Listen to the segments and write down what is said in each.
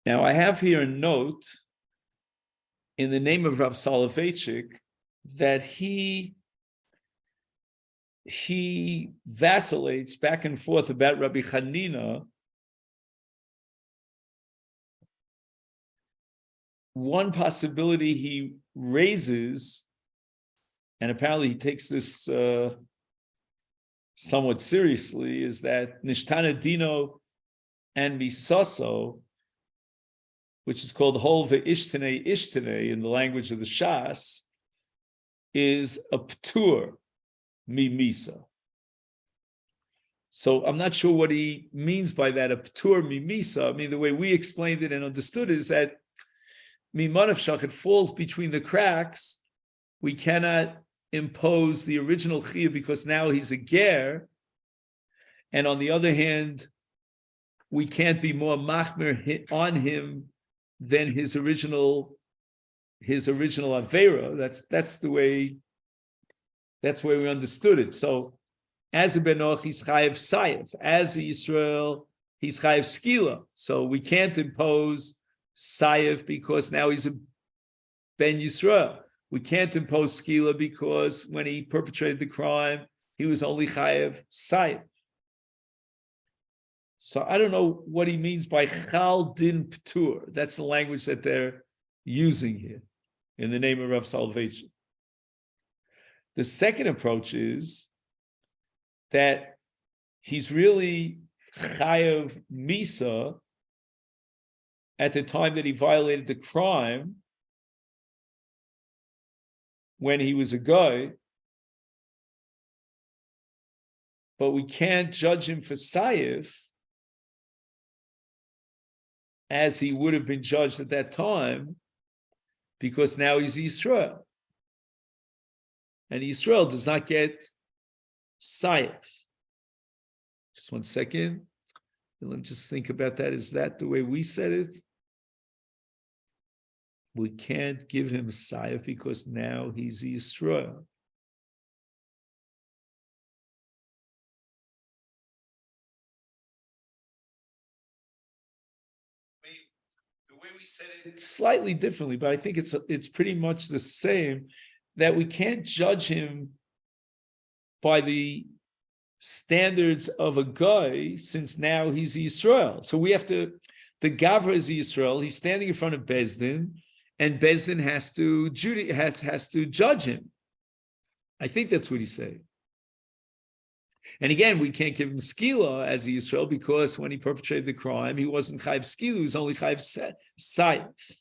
Now, I have here a note in the name of Rav Soloveichik that he vacillates back and forth about Rabbi Chanina. One possibility he raises, and apparently he takes this somewhat seriously, is that Nishtana Dino and Misaso, which is called Hol ve'ishtene ishtene in the language of the Shas, is a ptur mimisa. So I'm not sure what he means by that, a ptur mimisa. I mean, the way we explained it and understood it is that mimanavshach, it falls between the cracks. We cannot impose the original chiyuv because now he's a ger, and on the other hand, we can't be more machmir on him than his original avera. That's the way we understood it. So, as a benoch, he's chayev sayef. As a Yisrael, he's chayev skila. So we can't impose sayef because now he's a ben Yisrael. We can't impose skila because when he perpetrated the crime, he was only chayev sayef. So I don't know what he means by chal din ptur. That's the language that they're using here in the name of Rav Soloveichik. The second approach is that he's really chayev misa at the time that he violated the crime when he was a guy, but we can't judge him for sayef as he would have been judged at that time, because now he's Yisrael. And Yisrael does not get sayef. Just 1 second. Let me just think about that. Is that the way we said it? We can't give him sayef because now he's Yisrael. The way we said it slightly differently, but I think it's pretty much the same, that we can't judge him by the standards of a guy since now he's Yisrael. So we have to, the Gavra is Yisrael, he's standing in front of Bezdin, and Bezdin has to judge him. I think that's what he's saying. And again, we can't give him skila as a Yisrael because when he perpetrated the crime, he wasn't chayv skila, he was only chayv sayef.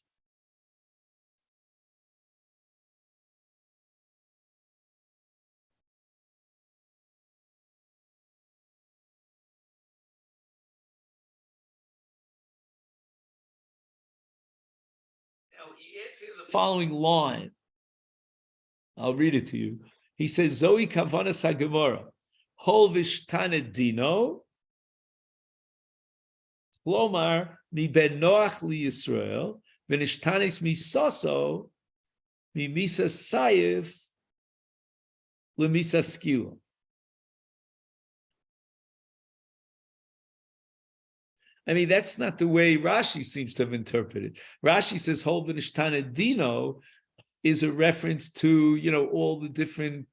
Now he adds here the following line. I'll read it to you. He says, Zoe kavanas hagemara. Hol vishtane dino, Lomar mi ben Noach li Yisrael, v'nishtanes misaso mi misa sayif lemisa skila. I mean, that's not the way Rashi seems to have interpreted. Rashi says Hol v'nishtane dino is a reference to, all the different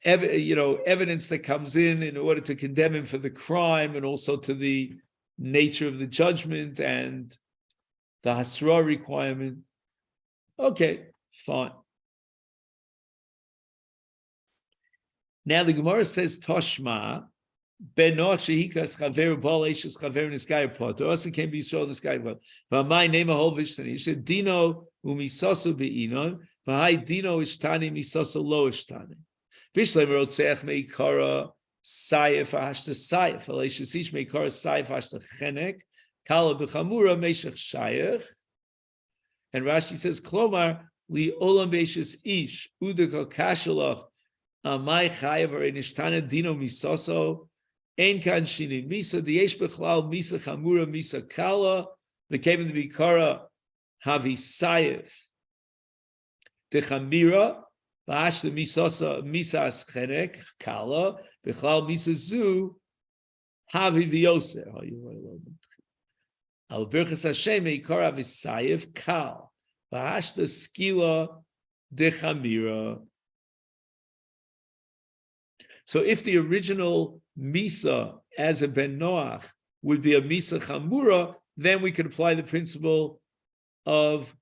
evidence that comes in order to condemn him for the crime, and also to the nature of the judgment and the hasra requirement. Okay, fine. Now the Gemara says Toshma Benot shehikas chaver bal eshes chaver niskay pot. Also can be so niskay pot. But my name a whole vishtani. He said Dino umisaso beinon. V'hai Dino ishtani misaso lo ishtani. Bishleim rotzeach meikara sayef hashta sayef. Alei shesish meikara sayef hashta chenek. Kala b'chamura meshach shayach. And Rashi says Klomar li olam beishes ish udeka kashalach amai chayev arenishtana Dino misaso. Ein kan shinin misa diyesh bechlal misa chamura misa kala v'kevin b'ikara havi sayef techamira v'ash the misa aschenek kala bechlal misa zu havi v'yoser. Al birchas Hashem meikara v'sayev kal v'hashta skila dechamira. So if the original misa as a ben noach would be a misa chamura, then we could apply the principle of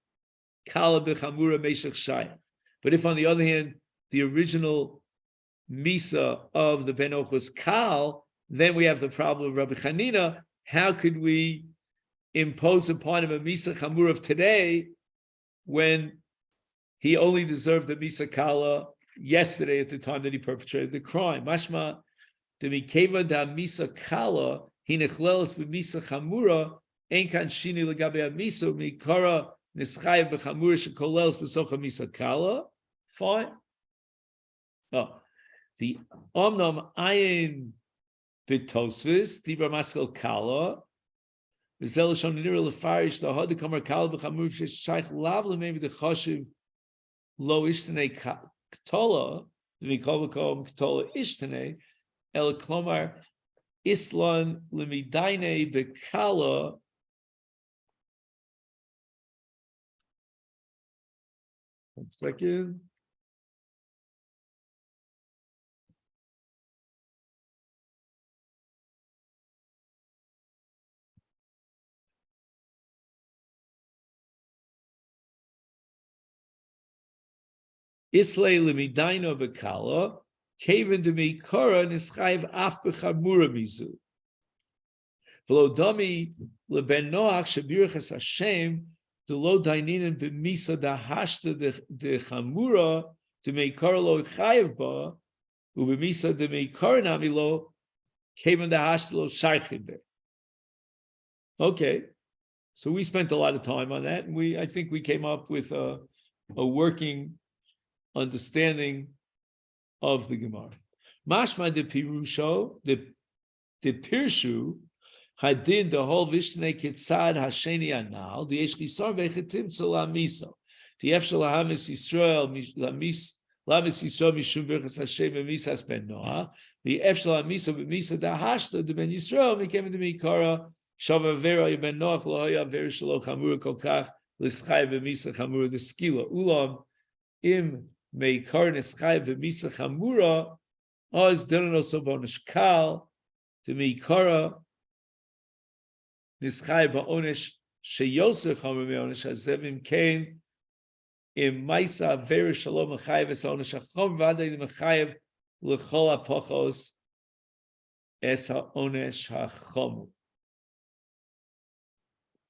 kala bechamura meshach shayach. But if, on the other hand, the original misa of the ben noach was kal, then we have the problem of Rabbi Chanina. How could we impose upon him a misa chamura of today when he only deserved the misa kala yesterday at the time that he perpetrated the crime? Mashma de mikeva da misa kala he nechlelos b'misa chamura ein kan shini legabe misa mikara nischayev b'chamura shekolelos b'socha misa kala. Fine. Oh, the omnam ayin b'tosvis dibra maskal kala v'zel shon nira lefarish the hod kamar kala b'chamura sheshaych lav maybe the chashiv lo ishtene K'tola, the mikol v'kom k'tola ishtene, el klomar islan lemidaine bekala. One second. Islay lemidaino bekala, kaven de mikora nischayev af bechamura mizu. V'lo dami leben noach shebirchas Hashem delo daininen b'misa da hashta de chamura de mikora lo chayev ba u'b'misa de mikora nami lo kaven da hashta lo shaychid be. Okay, so we spent a lot of time on that, and I think we came up with a working understanding of the Gemara. Mashma de Pirusho, the Pirshu, Hadin the whole Vishne Kitzad Hasheni Anal, the Eshkisar Vechetim Tzala Miso, the Efshel Hamis Yisrael, Lamis Yisrael Mishum Berchas Hashem Misas Ben Noah, the Efshel Hamiso Misa Da Hashta, the Ben Yisrael, became the Mikara, Shava Vera Ben Noah, Lohoya Vera Shalo Chamura Kolkach, Lischai Misa Chamura, the Skila, Ulam, Im Meikar Nischai Misa Chamura, Oz Derano Sobonish Kal, the Meikara Nischai Baonish Sheyoser Chamur Meonish Azevim Kain, Im Maisa Vera Shalom Mechayev Esonish Achom Vadei Mechayev Lechol Apochos Es HaOnesh HaChomu.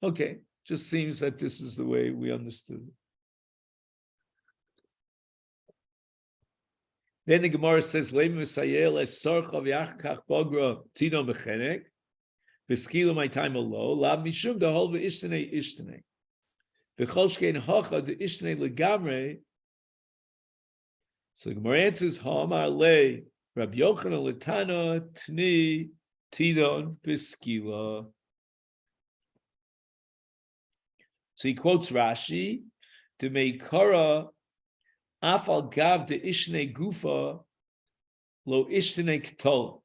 Okay, just seems that this is the way we understood it. Then the Gemara says, "Leim Misayel es Sarcha v'Yachkach Bogra Tidon Bechenek v'Skilu my time alo Lab Mishum the whole v'Ishtene v'Cholshkein Hacha the Ishtene legamre." So the Gemara answers, "Ha'amar le Rabbi Yochanan letana tni Tidon b'Skila." So he quotes Rashi to make Kara Afal Gav de Ishne Gufa Lo Ishtene Ketol.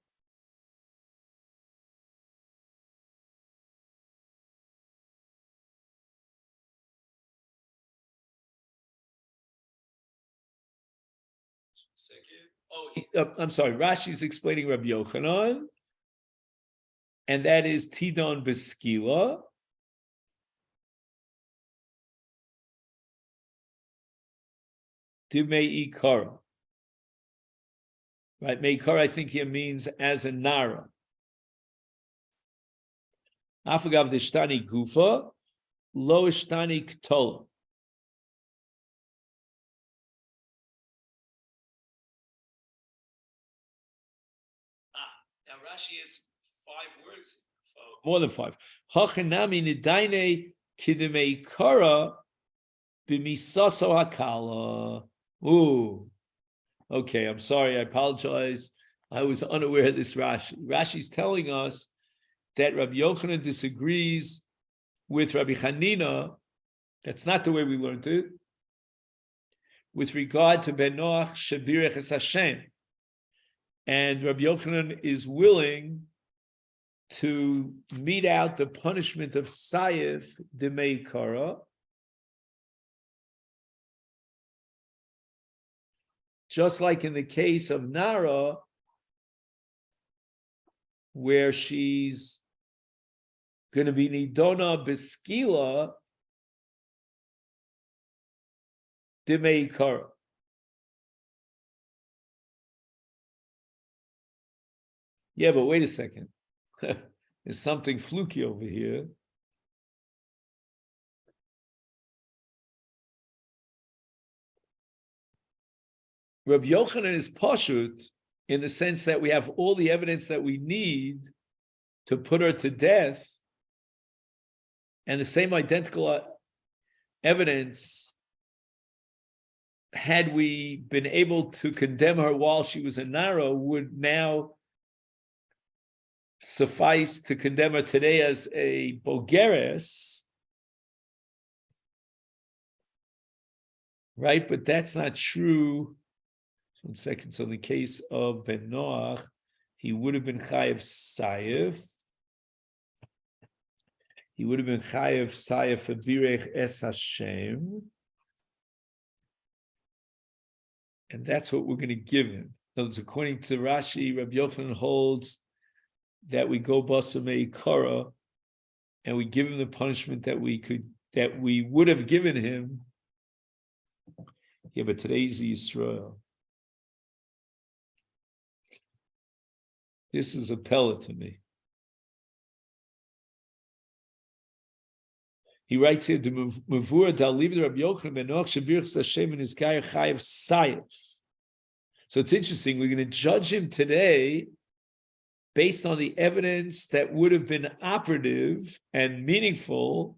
I'm sorry, Rashi's explaining Rabbi Yochanan, and that is Tidon Beskila. Dimei Ikara. Right, Meikara, I think here means as a Nara. Afagav de Shtani Gufa, Lo Shtani Ktola. Now Rashi has 5 words, more than 5. Hachanami Nidaine Kidimei Kara Bimisaso Hakala. Ooh, okay, I'm sorry, I apologize. I was unaware of this Rashi. Rashi's telling us that Rabbi Yochanan disagrees with Rabbi Chanina. That's not the way we learned it. With regard to Ben Noach Shabirech Es Hashem. And Rabbi Yochanan is willing to mete out the punishment of Sayif Demei Kara, just like in the case of Nara, where she's going to be Nidona Beskila Demei Kara. Yeah, but wait a second. There's something fluky over here. Rabbi Yochanan is pashut in the sense that we have all the evidence that we need to put her to death, and the same identical evidence, had we been able to condemn her while she was in Nara, would now suffice to condemn her today as a bogeres, right? But that's not true. 1 second. So in the case of Ben Noach, he would have been chayev sayif. He would have been chayev sayif abirech es Hashem, and that's what we're going to give him. In other words, according to Rashi, Rabbi Yochanan holds that we go basamei kara, and we give him the punishment that we would have given him. Yeah, but today's Yisrael. This is a pella to me. He writes here, "The mavur dalib Rabbi Yochanan ben Noach shebirchas Hashem and his guy chayev sayif." So it's interesting. We're going to judge him today based on the evidence that would have been operative and meaningful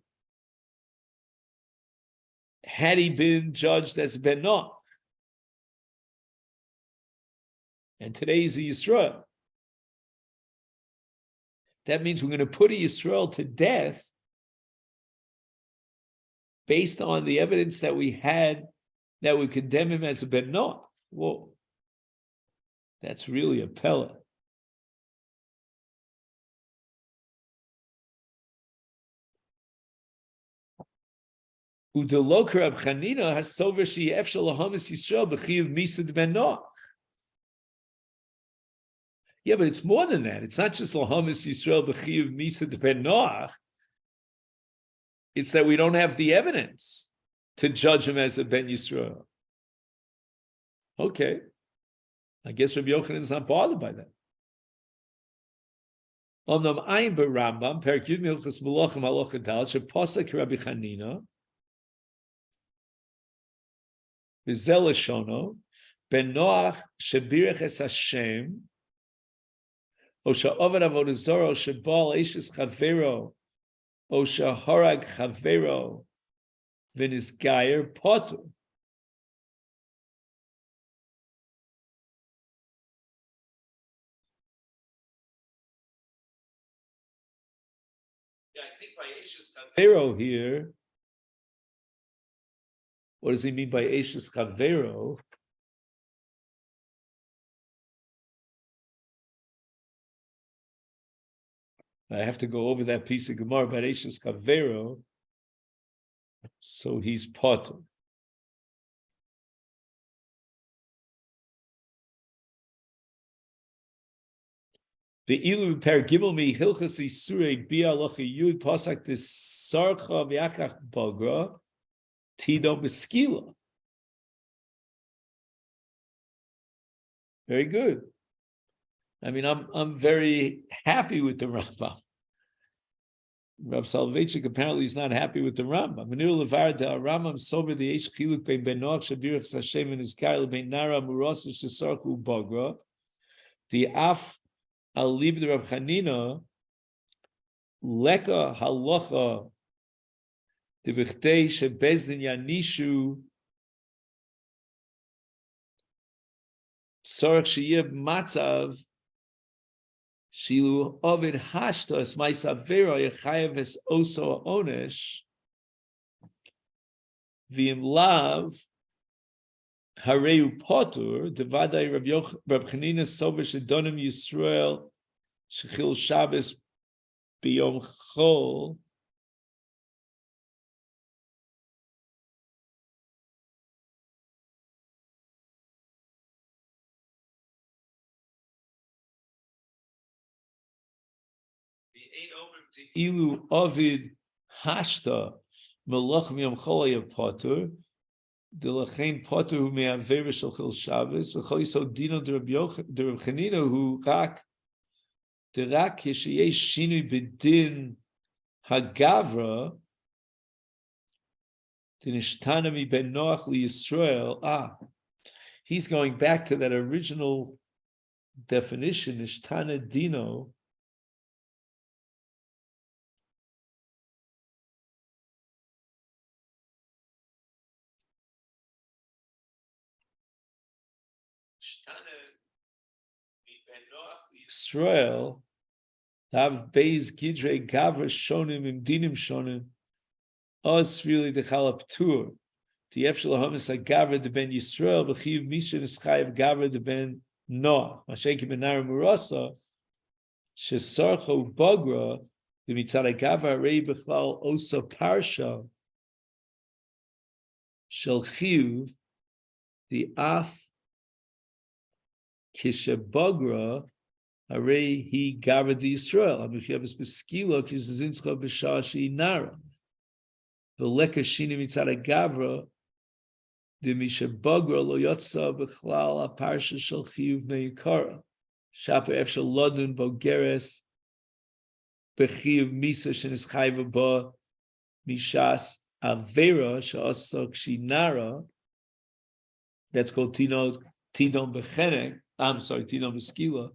had he been judged as Ben Noach. And today he's a Yisrael. That means we're going to put a Yisrael to death based on the evidence that we had that would condemn him as a Ben Noach. Whoa. That's really a pella. Udeloker Rab Chanina has sover she efshel lahamis Yisrael b'chiyuv misad Ben Noach. Yeah, but it's more than that. It's not just lahamis Yisrael b'chiyuv misad Ben Noach. It's that we don't have the evidence to judge him as a Ben Yisrael. Okay. I guess Rabbi Yochanan is not bothered by that. Omnam ayin b'Rambam, Perek Yud Milchus Melachim Halacha Dal, sheposek Rabbi Chanina, v'zel Shono, Ben Noach shebirech es Hashem, o she'ovad avodah zara, o she'bal eishes chavero, o she'harag chavero, v'nizgayer potu. Yeah, I think by eishes chavero here, what does he mean by eishes chavero? I have to go over that piece of Gemara about eishes chavero. So he's potter. The ilu per gimel mi hilchas isurei bia lochi yud pasak this sarcha v'yachach bagra tido beskila. Very good. I mean, I'm very happy with the Rambam. Rav Soloveichik apparently is not happy with the Rambam. Manir levar da Rambam sober the eish chiluk bein Ben Noach shebirach Hashem and his kail bein nara muros shesarku bagra the af al liv the Rav Chanina leka halacha the b'chtei shebezdin yanishu sarach sheyeh matzav shilu ovid hashtos ma'isavero yechayev es oso onesh v'im lav hareu potur devadai Rab Chanina sober shedonim Yisrael shechil Shabbos biyom chol. Ilu Ovid Hashta Melach Miyam Chol Potter the Lachain Potter who may have very Shulchil Shabbos v'Choiso Dino the Reb Chanina who Rak the Rak Yeshiyei Shinui B'Din Hagavra the Nishtanami Ben Noach LiYisrael. He's going back to that original definition Nishtana Dino. Israel have Beis Gidrei Gavra Shonim Im Dinim Shonim Os really the Chalaptur the Efshel Hamas Gavra de Ben Yisrael B'Chiv Misha Nischayev Gavra de Ben Noach Masheki Benar Murasa Shesarcho Bagra the Mitzad Gavra Rei B'Chlal Osa Parsha Shel Chiv the Af Kishabagra, Array he Gavra di Israel. Amishavas Beskila, Kiszinska Bishashi Nara. The Leka Shini Mitzara Gavra, the Mishabagra lo Yotza Bechlal Aparsha Shel Chiyuv Meikara. Shapa Efshel Lodun Bogeres Bechiv Misa Shenis Chayva Ba Mishas Avera Shasok Shinara. That's called Tidon Bechenek. I'm sorry, Tidon Beskila.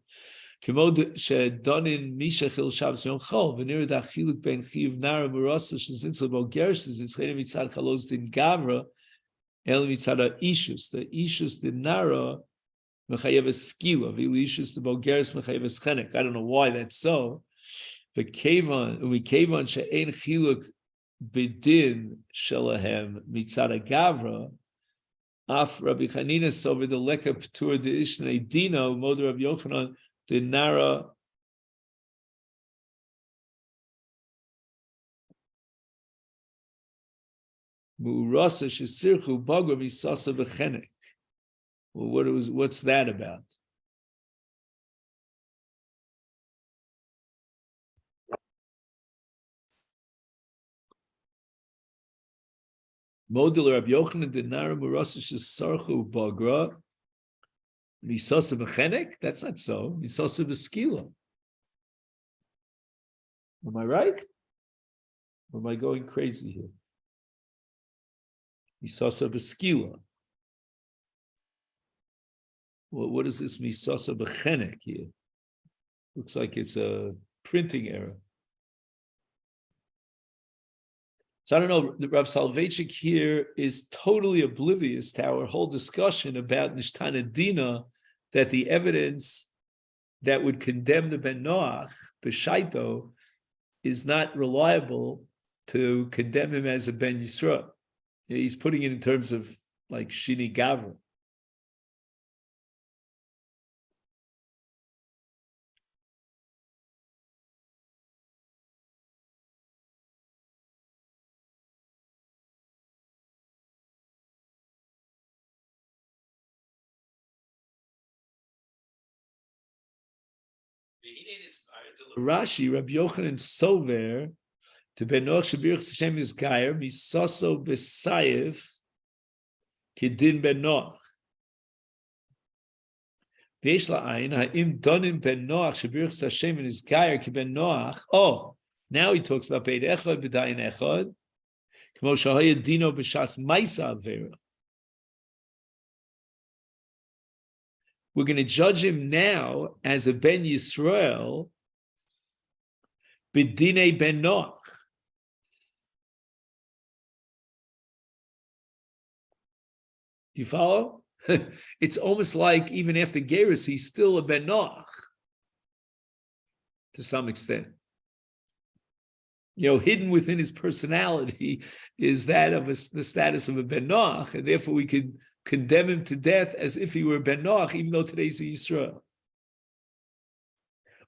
Kemod shedonin misha chil Shabbos yom chol v'nir dachiluk ben chiv nara murasa shezintzal bogeres shezintzal mitzad chalos din gavra el mitzad ishus. The ishus din nara mechayev skila v'il ishus the bogeres mechayev chenek. I don't know why that's so. V'kevan she'ein chiluk b'din shelahem mitzad gavra. Af Rabbi Chanina sover the leka p'tur de ishnei dino mod Rabbi Yochanan the nara mu'rasa shesirchu bagra misasa b'chenek. Well, what's that about? Model Rabbi Yochanan the nara mu'rasa shesirchu bagra misasa b'chenek? That's not so. Misasa b'skila. Am I right? Or am I going crazy here? Misasa b'skila. Well, what is this misasa b'chenek here? Looks like it's a printing error. So I don't know, the Rav Soloveichik here is totally oblivious to our whole discussion about Nishtana Dina, that the evidence that would condemn the Ben Noach, B'Shaito, is not reliable to condemn him as a Ben Yisrael. He's putting it in terms of like Shini Gavra. Rashi, Rabbi Yochanan Sover, to Ben Noach Shabirch Hashem is Gayer, Misaso Besayev, Kidin Ben Noach. Veish La'ayin, Ha'im Donim Ben Noach Shabirch Hashem is Gayer, Ki Ben Noach. Oh, now he talks about Beit Echad, B'dayin Echad, Kmo Shahaya Dino B'Shas Maisa Avera. We're going to judge him now as a Ben Yisrael, B'dinei Ben Noach. Do you follow? It's almost like even after Geras, he's still a Ben Noach to some extent. You know, hidden within his personality is that of the status of a Ben Noach, and therefore we could condemn him to death as if he were Ben Noach, even though today's Yisrael.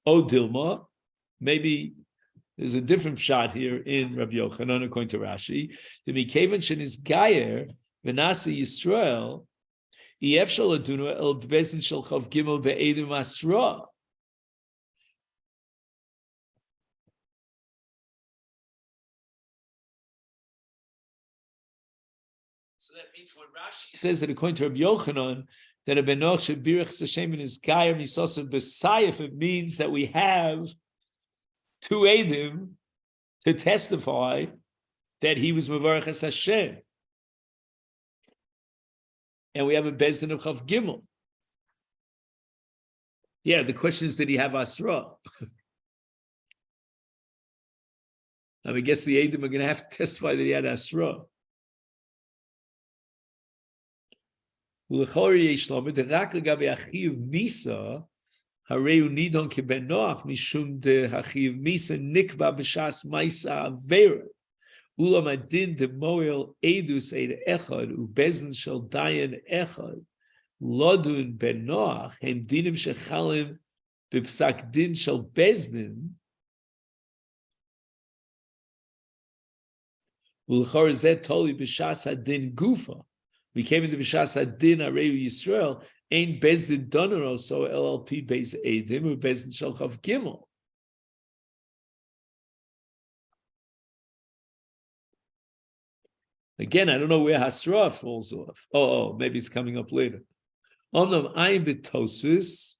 Oh, Dilma, maybe There's a different shot here in Rabbi Yochanan according to Rashi. The Mikevan Shen is Gayer Venasi Yisrael Ef Shaladunu El Bezin Shel Chav Gimel Be'edim Asra. So that means when Rashi says that according to Rabbi Yochanan, that a benoch shebirich Hashem in his gayer misosav b'sayif, it means that we have two edim to testify that he was mevarich as Hashem, and we have a bezdin of Chav Gimel. Yeah, the question is, did he have asra? I guess the edim are going to have to testify that he had asra. Ulechori yeshlomet rak legabe achiv misa hareu nidon kebenoach mishum de achiv misa nikba b'shas ma'isa avera ulam adin de moel edus eid echad ubezin shel dayan echad lodun benoach hem dinim shechalim b'psak din shel bezdin ulechori zet toli b'shas hadin gufa. We came into B'shas Adin Areu Yisrael, ain't Bezdin Donor, so LLP Bez Edim, or Bezdin Shel Chav Gimel. Again, I don't know where Hasra falls off. Oh, maybe it's coming up later. Omnam Ayin B'Tosus,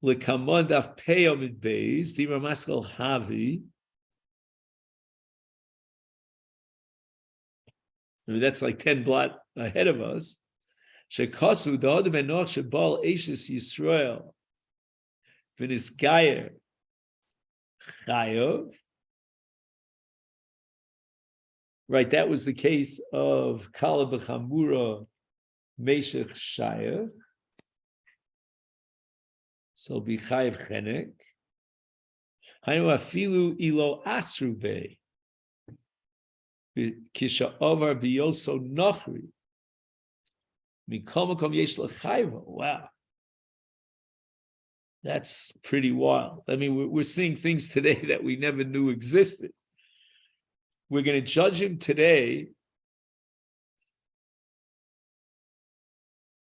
L'Kamon Daf Peyom It Bez, Dima Maskal Havi. I mean, that's like 10 blot ahead of us. Shekosu da'od benoch shebal eishes Yisrael v'nis gayer chayov. Right, that was the case of Kala b'chamura meshech shayev. So b'chayev chenek. Hainu afilu ilo asru bei. Kisha over biyoso nochri. Wow, that's pretty wild. I mean, we're seeing things today that we never knew existed. We're going to judge him today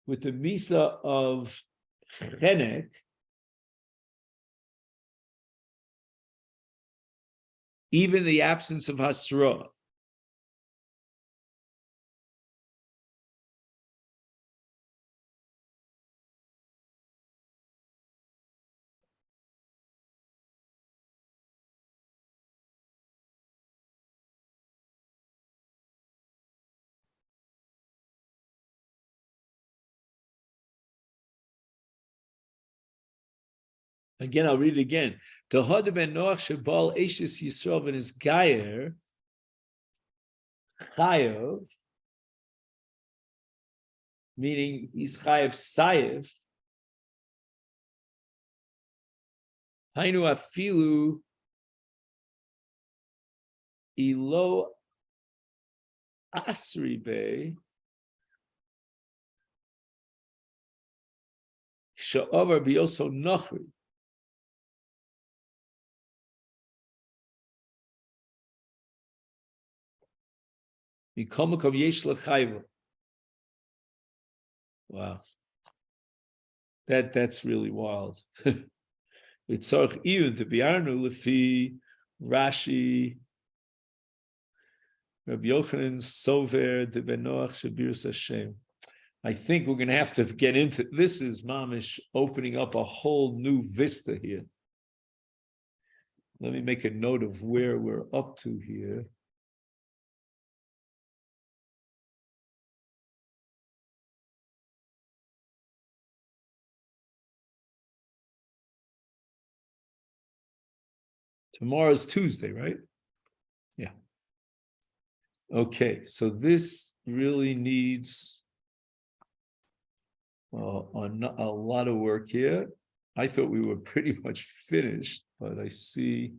with the misa of chenek, even the absence of hasra. Again, I'll read it again. Tehod ben Noach shebal eishes Yisrael and his gayer chayav, meaning he's chayav sayif. Hainu afilu ilo asri be sha'over biyoso nochri. Wow, that's really wild. It's even to be Lefi Rashi Rabbi Yochanan Sover de Benoach Shabir Hashem. I think we're going to have to get into this. Is Mamish opening up a whole new vista here. Let me make a note of where we're up to here. Tomorrow's Tuesday, right? Yeah. Okay, so this really needs a lot of work here. I thought we were pretty much finished, but I see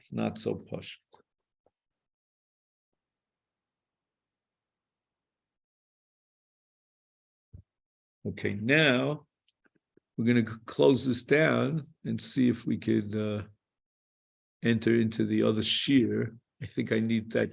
it's not so posh. Okay, now we're going to close this down and see if we could enter into the other shear. I think I need that